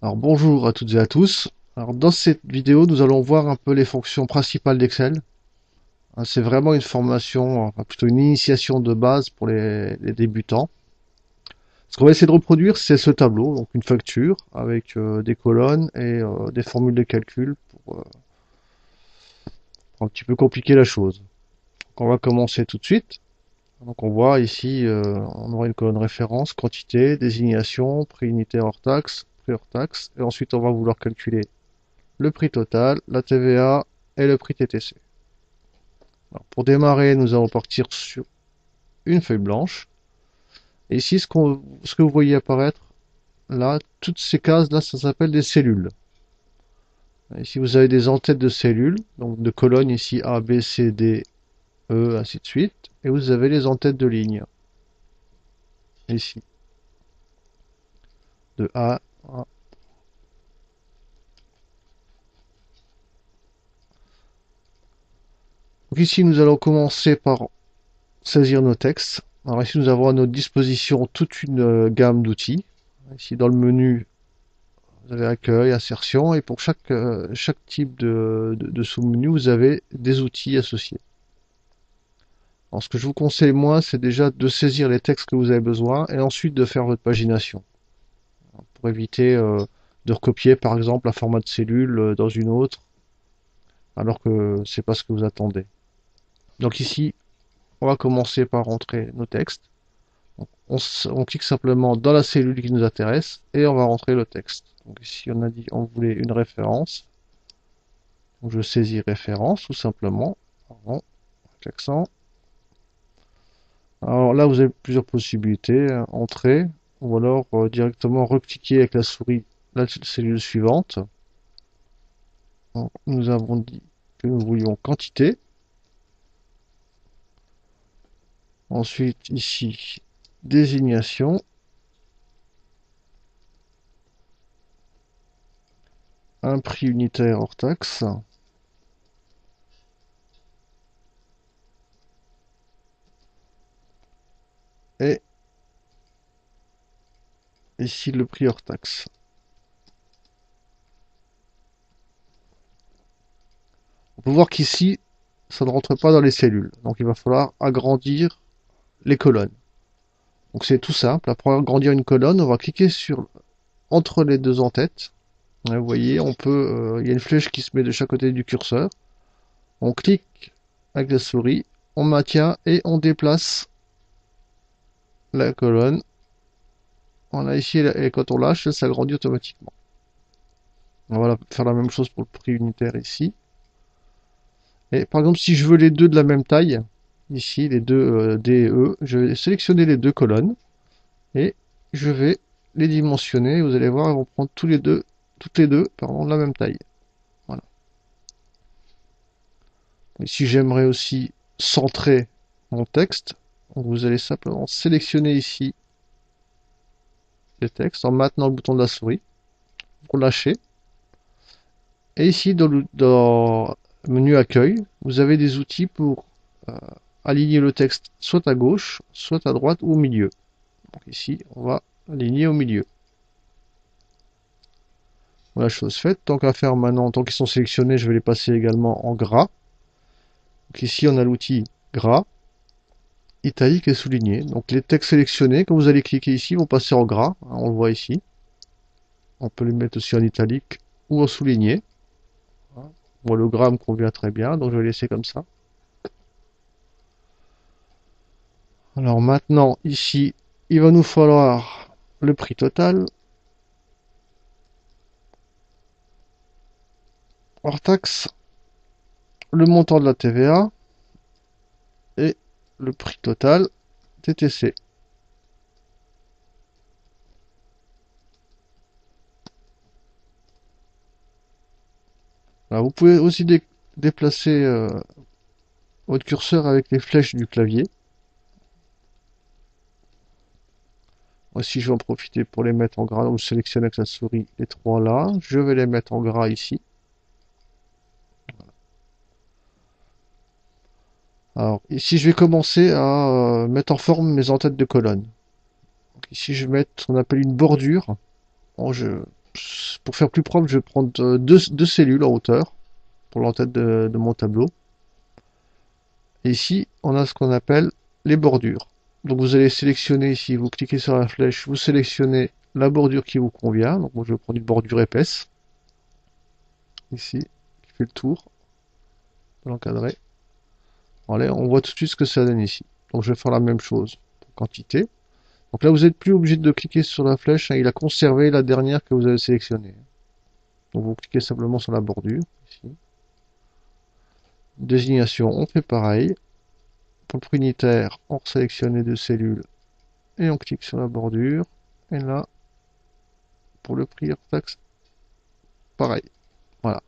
Alors bonjour à toutes et à tous. Alors dans cette vidéo, nous allons voir un peu les fonctions principales d'Excel. C'est vraiment une formation, enfin plutôt une initiation de base pour les débutants. Ce qu'on va essayer de reproduire, c'est ce tableau, donc une facture avec des colonnes et des formules de calcul pour un petit peu compliquer la chose. Donc on va commencer tout de suite. Donc on voit ici, on aura une colonne référence, quantité, désignation, prix unitaire hors taxe, prix hors taxe, et ensuite on va vouloir calculer le prix total, la TVA et le prix TTC. Alors, pour démarrer, nous allons partir sur une feuille blanche. Et ici, ce que vous voyez apparaître, là, toutes ces cases-là, ça s'appelle des cellules. Ici, vous avez des en-têtes de cellules, donc de colonnes ici A, B, C, D, E, ainsi de suite. Et vous avez les en-têtes de lignes. Ici, de A à... Donc ici, nous allons commencer par saisir nos textes. Alors ici, nous avons à notre disposition toute une gamme d'outils. Ici, dans le menu, vous avez accueil, insertion, et pour chaque type de sous-menu, vous avez des outils associés. Alors, ce que je vous conseille, moi, c'est déjà de saisir les textes que vous avez besoin et ensuite de faire votre pagination. Pour éviter de recopier, par exemple, un format de cellule dans une autre, alors que c'est pas ce que vous attendez. Donc ici, on va commencer par rentrer nos textes. On clique simplement dans la cellule qui nous intéresse et on va rentrer le texte. Donc ici, on a dit on voulait une référence. Donc je saisis référence tout simplement. Pardon, avec l'accent. Alors là, vous avez plusieurs possibilités. Entrée, ou alors directement recliquer avec la souris la cellule suivante. Donc, nous avons dit que nous voulions quantité. Ensuite, ici, désignation. Un prix unitaire hors taxe. Et ici, le prix hors taxe. On peut voir qu'ici, ça ne rentre pas dans les cellules. Donc il va falloir agrandir les colonnes. Donc c'est tout simple. Pour agrandir une colonne, on va cliquer sur entre les deux en-têtes. Vous voyez, il y a une flèche qui se met de chaque côté du curseur. On clique avec la souris, on maintient et on déplace la colonne. On a ici, et quand on lâche, ça s'agrandit automatiquement. On va faire la même chose pour le prix unitaire ici. Et par exemple, si je veux les deux de la même taille, ici, les deux D et E, je vais sélectionner les deux colonnes et je vais les dimensionner. Vous allez voir, elles vont prendre toutes les deux, pardon, la même taille. Voilà. Et si j'aimerais aussi centrer mon texte, vous allez simplement sélectionner ici les textes en maintenant le bouton de la souris pour lâcher. Et ici, dans menu accueil, vous avez des outils pour aligner le texte soit à gauche, soit à droite ou au milieu. Donc ici, on va aligner au milieu. Voilà, chose faite. Tant qu'à faire maintenant, tant qu'ils sont sélectionnés, je vais les passer également en gras. Donc ici, on a l'outil gras, italique et souligné. Donc les textes sélectionnés, quand vous allez cliquer ici, vont passer en gras. On le voit ici. On peut les mettre aussi en italique ou en souligné. Moi, le gras me convient très bien, donc je vais laisser comme ça. Alors maintenant, ici, il va nous falloir le prix total, hors taxe, le montant de la TVA et le prix total TTC. Alors, vous pouvez aussi déplacer votre curseur avec les flèches du clavier. Moi, si je vais en profiter pour les mettre en gras, donc je sélectionne avec la souris les trois là. Je vais les mettre en gras ici. Alors, ici, je vais commencer à mettre en forme mes en-têtes de colonne. Donc, ici, je vais mettre ce qu'on appelle une bordure. Bon, Pour faire plus propre, je vais prendre deux cellules en hauteur pour l'entête de mon tableau. Et ici, on a ce qu'on appelle les bordures. Donc vous allez sélectionner ici, vous cliquez sur la flèche, vous sélectionnez la bordure qui vous convient. Donc moi je vais prendre une bordure épaisse, ici, qui fait le tour de l'encadré. Voilà, on voit tout de suite ce que ça donne ici. Donc je vais faire la même chose pour quantité. Donc là vous n'êtes plus obligé de cliquer sur la flèche, hein, il a conservé la dernière que vous avez sélectionnée. Donc vous cliquez simplement sur la bordure, ici. Désignation, on fait pareil. Pour le prix unitaire, on sélectionne les deux cellules et on clique sur la bordure. Et là, pour le prix hors taxe, pareil. Voilà.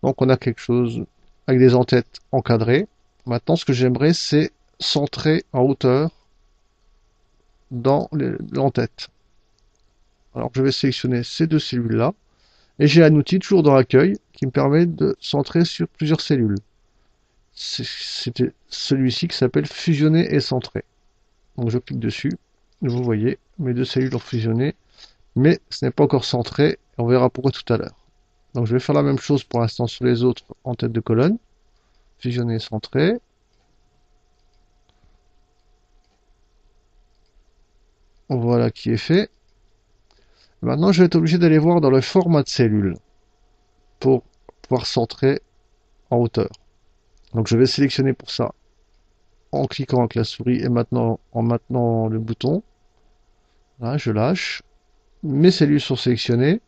Donc on a quelque chose avec des entêtes encadrées. Maintenant, ce que j'aimerais, c'est centrer en hauteur dans l'entête. Alors je vais sélectionner ces deux cellules-là. Et j'ai un outil toujours dans l'accueil qui me permet de centrer sur plusieurs cellules. C'était celui-ci qui s'appelle fusionner et centrer. Donc je clique dessus. Vous voyez, mes deux cellules ont fusionné. Mais ce n'est pas encore centré. On verra pourquoi tout à l'heure. Donc je vais faire la même chose pour l'instant sur les autres en tête de colonne. Fusionner, centrer. Voilà qui est fait. Maintenant, je vais être obligé d'aller voir dans le format de cellule pour pouvoir centrer en hauteur. Donc je vais sélectionner pour ça en cliquant avec la souris et maintenant en maintenant le bouton. Là, je lâche. Mes cellules sont sélectionnées.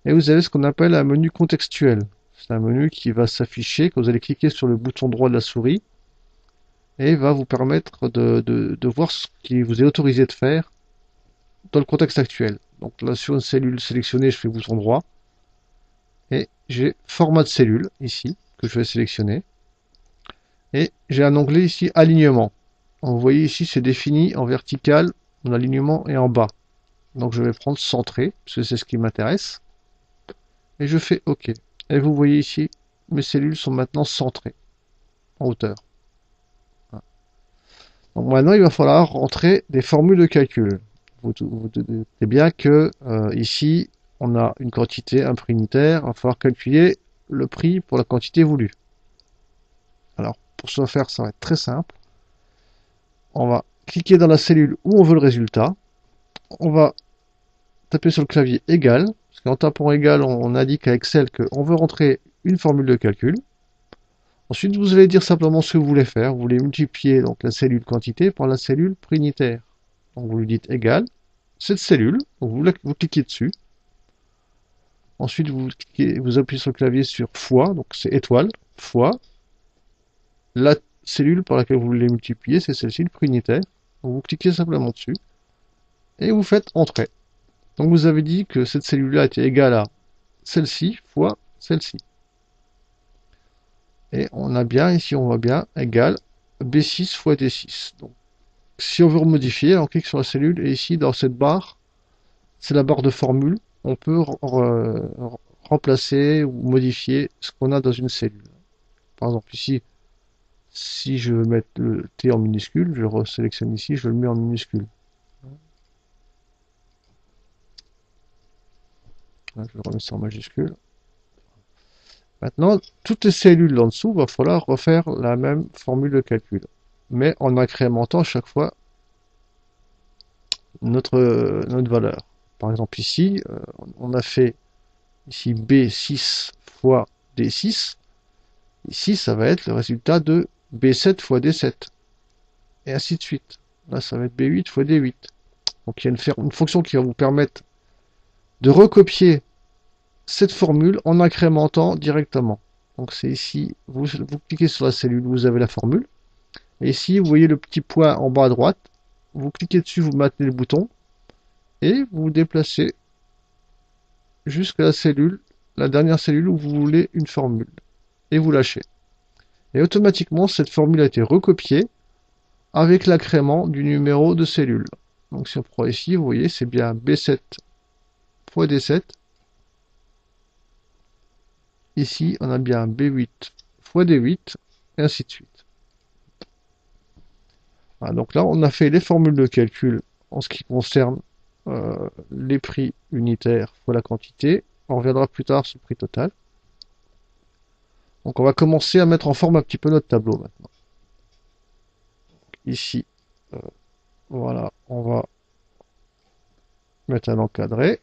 Et vous avez ce qu'on appelle un menu contextuel. C'est un menu qui va s'afficher quand vous allez cliquer sur le bouton droit de la souris et va vous permettre de voir ce qui vous est autorisé de faire dans le contexte actuel. Donc là, sur une cellule sélectionnée, je fais bouton droit et j'ai format de cellule ici que je vais sélectionner. Et j'ai un onglet ici alignement. Donc, vous voyez ici, c'est défini en vertical, mon alignement est en bas. Donc je vais prendre centré, parce que c'est ce qui m'intéresse. Et je fais OK. Et vous voyez ici, mes cellules sont maintenant centrées en hauteur. Donc maintenant, il va falloir rentrer des formules de calcul. Vous doutez bien que ici, on a une quantité, un prix unitaire. Il va falloir calculer le prix pour la quantité voulue. Alors, pour ce faire, ça va être très simple. On va cliquer dans la cellule où on veut le résultat. On va taper sur le clavier égal. Parce qu'en tapant égal, on indique à Excel qu'on veut rentrer une formule de calcul. Ensuite, vous allez dire simplement ce que vous voulez faire. Vous voulez multiplier donc la cellule quantité par la cellule prix unitaire. Donc vous lui dites égal cette cellule. Donc vous cliquez dessus. Ensuite, vous appuyez sur le clavier sur fois. Donc c'est étoile, fois. La cellule par laquelle vous voulez multiplier, c'est celle-ci, le prix unitaire. Donc vous cliquez simplement dessus. Et vous faites entrer. Donc vous avez dit que cette cellule-là était égale à celle-ci fois celle-ci. Et on a bien, ici on voit bien, égal B6 fois D6. Donc, si on veut remodifier, on clique sur la cellule et ici dans cette barre, c'est la barre de formule, on peut remplacer ou modifier ce qu'on a dans une cellule. Par exemple ici, si je veux mettre le T en minuscule, je resélectionne ici, je le mets en minuscule. Là, je le remets ça en majuscule. Maintenant, toutes les cellules en dessous, il va falloir refaire la même formule de calcul, mais en incrémentant à chaque fois notre valeur. Par exemple ici, on a fait ici B6 fois D6. Ici, ça va être le résultat de B7 fois D7. Et ainsi de suite. Là, ça va être B8 fois D8. Donc il y a une fonction qui va vous permettre de recopier cette formule en incrémentant directement. Donc c'est ici, vous cliquez sur la cellule, vous avez la formule. Et ici, vous voyez le petit point en bas à droite. Vous cliquez dessus, vous maintenez le bouton. Et vous vous déplacez jusqu'à la cellule, la dernière cellule où vous voulez une formule. Et vous lâchez. Et automatiquement, cette formule a été recopiée avec l'incrément du numéro de cellule. Donc si on prend ici, vous voyez, c'est bien B7 fois D7. Ici, on a bien B8 fois D8, et ainsi de suite. Voilà, donc là, on a fait les formules de calcul en ce qui concerne les prix unitaires fois la quantité. On reviendra plus tard sur le prix total. Donc on va commencer à mettre en forme un petit peu notre tableau maintenant. Ici, voilà, on va mettre un encadré.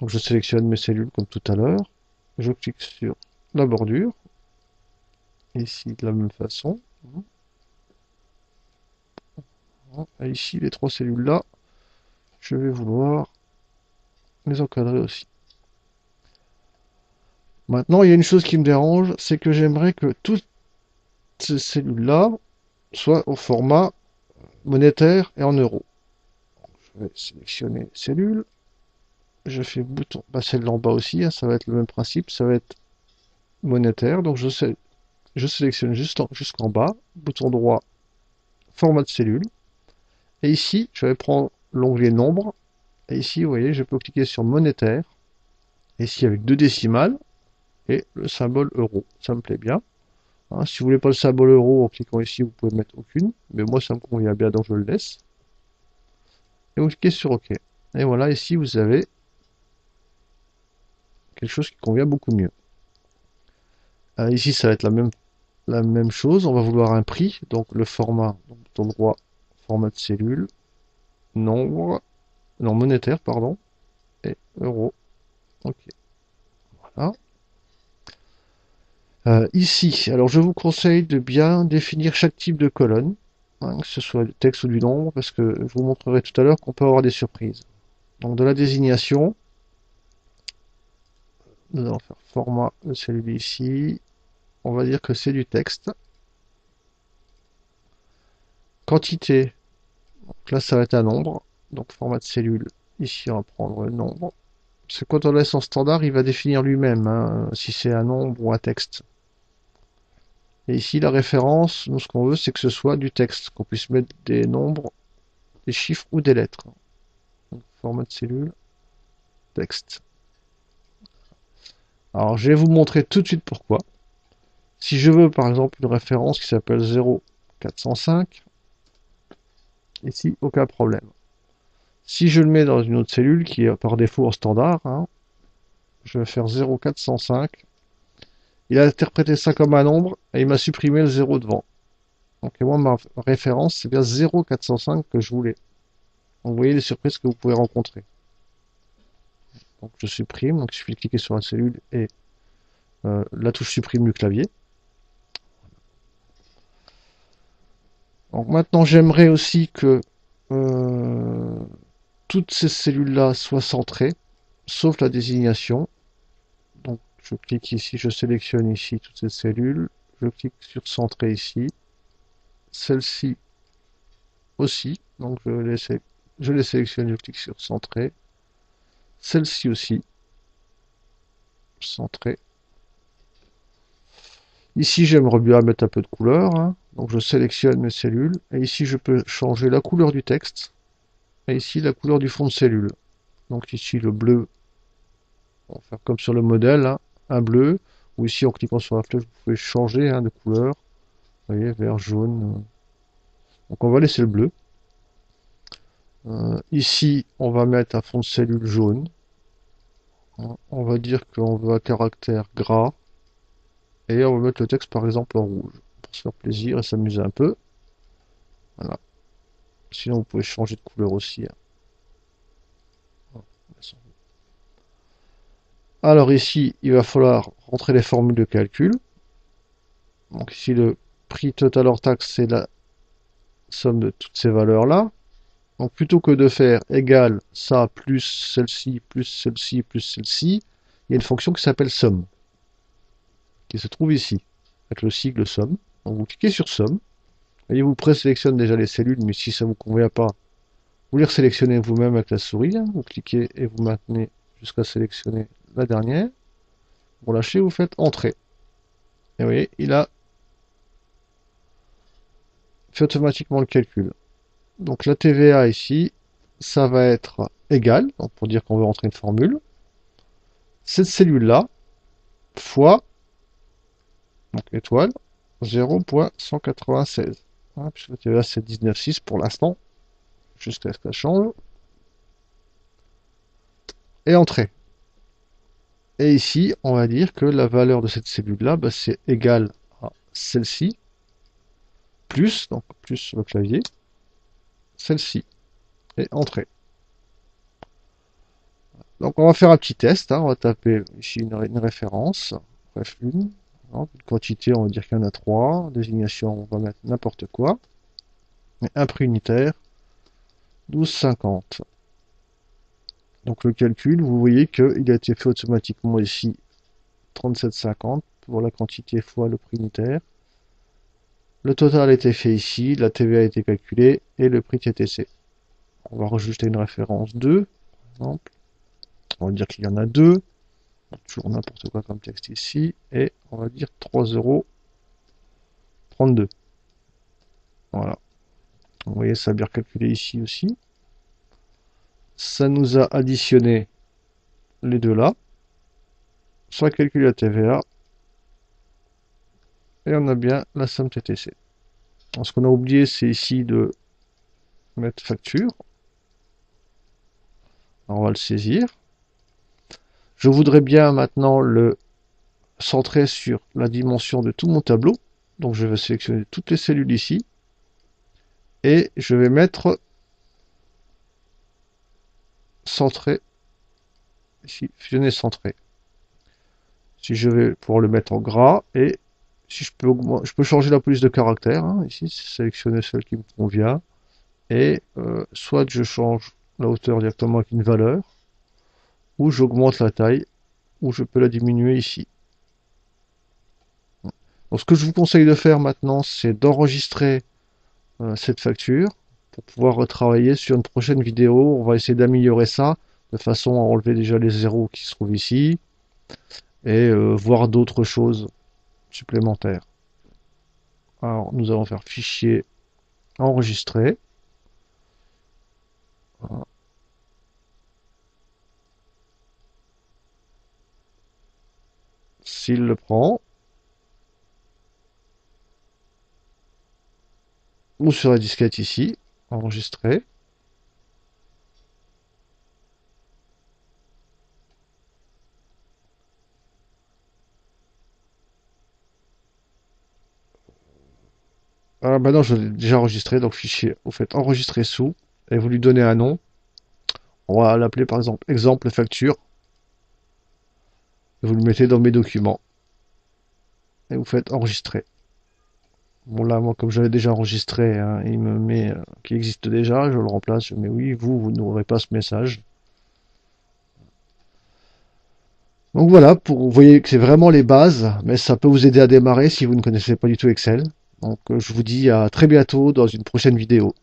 Donc je sélectionne mes cellules comme tout à l'heure. Je clique sur la bordure. Ici de la même façon. Et ici les trois cellules là, je vais vouloir les encadrer aussi. Maintenant, il y a une chose qui me dérange, c'est que j'aimerais que toutes ces cellules-là soient au format monétaire et en euros. Je vais sélectionner cellules. Je fais bouton, bah celle-là en bas aussi, hein, ça va être le même principe, ça va être monétaire. Donc je sélectionne jusqu'en bas, bouton droit, format de cellule. Et ici, je vais prendre l'onglet nombre. Et ici, vous voyez, je peux cliquer sur monétaire. Et ici, avec deux décimales et le symbole euro. Ça me plaît bien. Hein, si vous voulez pas le symbole euro, en cliquant ici, vous pouvez mettre aucune. Mais moi, ça me convient bien, donc je le laisse. Et vous cliquez sur OK. Et voilà, ici, vous avez quelque chose qui convient beaucoup mieux. Ici, ça va être la même chose. On va vouloir un prix. Donc, le format, donc, bouton droit, format de cellule, nombre, non, monétaire, pardon, et euro. OK. Voilà. Ici, alors je vous conseille de bien définir chaque type de colonne, hein, que ce soit du texte ou du nombre, parce que je vous montrerai tout à l'heure qu'on peut avoir des surprises. Donc de la désignation, nous allons faire format de cellule ici, on va dire que c'est du texte. Quantité, donc là ça va être un nombre, donc format de cellule, ici on va prendre le nombre. Parce que quand on laisse en standard, il va définir lui-même, hein, si c'est un nombre ou un texte. Et ici, la référence, nous, ce qu'on veut, c'est que ce soit du texte, qu'on puisse mettre des nombres, des chiffres ou des lettres. Donc, format de cellule, texte. Alors, je vais vous montrer tout de suite pourquoi. Si je veux, par exemple, une référence qui s'appelle 0405, ici, aucun problème. Si je le mets dans une autre cellule, qui est par défaut en standard, hein, je vais faire 0405. Il a interprété ça comme un nombre, et il m'a supprimé le 0 devant. Donc, moi, ma référence, c'est bien 0405 que je voulais. Donc, vous voyez les surprises que vous pouvez rencontrer. Donc, je supprime. Donc, il suffit de cliquer sur la cellule et la touche supprime du clavier. Donc, maintenant, j'aimerais aussi que toutes ces cellules-là soient centrées, sauf la désignation. Donc, je clique ici, je sélectionne ici toutes ces cellules. Je clique sur centrer ici. Celle-ci aussi. Donc, je les sélectionne, je clique sur centrer. Celle-ci aussi. Centrer. Ici, j'aimerais bien mettre un peu de couleur, hein. Donc je sélectionne mes cellules. Et ici, je peux changer la couleur du texte. Et ici, la couleur du fond de cellule. Donc ici, le bleu. On va faire comme sur le modèle, hein, un bleu. Ou ici, en cliquant sur la flèche, vous pouvez changer, hein, de couleur. Vous voyez, vert, jaune. Donc on va laisser le bleu. Ici, on va mettre un fond de cellule jaune. On va dire qu'on veut un caractère gras. Et on va mettre le texte, par exemple, en rouge. Pour se faire plaisir et s'amuser un peu. Voilà. Sinon, vous pouvez changer de couleur aussi, hein. Alors ici, il va falloir rentrer les formules de calcul. Donc ici, le prix total hors taxe, c'est la somme de toutes ces valeurs-là. Donc plutôt que de faire égal ça plus celle-ci, plus celle-ci, plus celle-ci, il y a une fonction qui s'appelle somme, qui se trouve ici, avec le sigle somme. Donc vous cliquez sur somme. Voyez, vous présélectionne déjà les cellules, mais si ça ne vous convient pas, vous les sélectionnez vous-même avec la souris, hein. Vous cliquez et vous maintenez jusqu'à sélectionner la dernière. Vous lâchez, vous faites Entrée. Et vous voyez, il a fait automatiquement le calcul. Donc la TVA ici, ça va être égal, donc pour dire qu'on veut rentrer une formule, cette cellule-là, fois, donc étoile, 0.196. Hein, puisque la TVA c'est 19,6 pour l'instant, jusqu'à ce qu'elle change. Et entrée. Et ici, on va dire que la valeur de cette cellule-là, bah, c'est égal à celle-ci, plus, donc plus sur le clavier, celle-ci, et entrée. Donc on va faire un petit test, hein. On va taper ici une référence, bref une, une quantité, on va dire qu'il y en a 3, désignation, on va mettre n'importe quoi, et un prix unitaire, 12,50. Donc le calcul, vous voyez qu'il a été fait automatiquement ici, 37,50 pour la quantité fois le prix unitaire. Le total a été fait ici, la TVA a été calculée et le prix TTC. On va rajouter une référence 2, par exemple. On va dire qu'il y en a 2. Toujours n'importe quoi comme texte ici. Et on va dire 3,32 €. Voilà. Vous voyez, ça a bien calculé ici aussi. Ça nous a additionné les deux là. Ça a calculé la TVA. Et on a bien la somme TTC. Alors, ce qu'on a oublié, c'est ici de mettre facture. Alors, on va le saisir. Je voudrais bien maintenant le centrer sur la dimension de tout mon tableau. Donc je vais sélectionner toutes les cellules ici. Et je vais mettre centré. Ici, fusionner centré. Si je vais pouvoir le mettre en gras. Et si je peux changer la police de caractère. Hein, ici, sélectionner celle qui me convient. Et soit je change la hauteur directement avec une valeur. Ou j'augmente la taille. Ou je peux la diminuer ici. Donc ce que je vous conseille de faire maintenant, c'est d'enregistrer cette facture pour pouvoir retravailler sur une prochaine vidéo. On va essayer d'améliorer ça de façon à enlever déjà les zéros qui se trouvent ici et voir d'autres choses supplémentaires. Alors nous allons faire fichier enregistrer. Voilà. S'il le prend, ou sur la disquette ici, enregistrer. Ah bah non, je l'ai déjà enregistré, donc fichier, vous faites enregistrer sous, et vous lui donnez un nom. On va l'appeler par exemple facture. Et vous le mettez dans mes documents. Et vous faites enregistrer. Bon là, moi, comme j'avais déjà enregistré, hein, il me met qui existe déjà, je le remplace, je mets oui, vous n'aurez pas ce message. Donc voilà, vous voyez que c'est vraiment les bases, mais ça peut vous aider à démarrer si vous ne connaissez pas du tout Excel. Donc je vous dis à très bientôt dans une prochaine vidéo.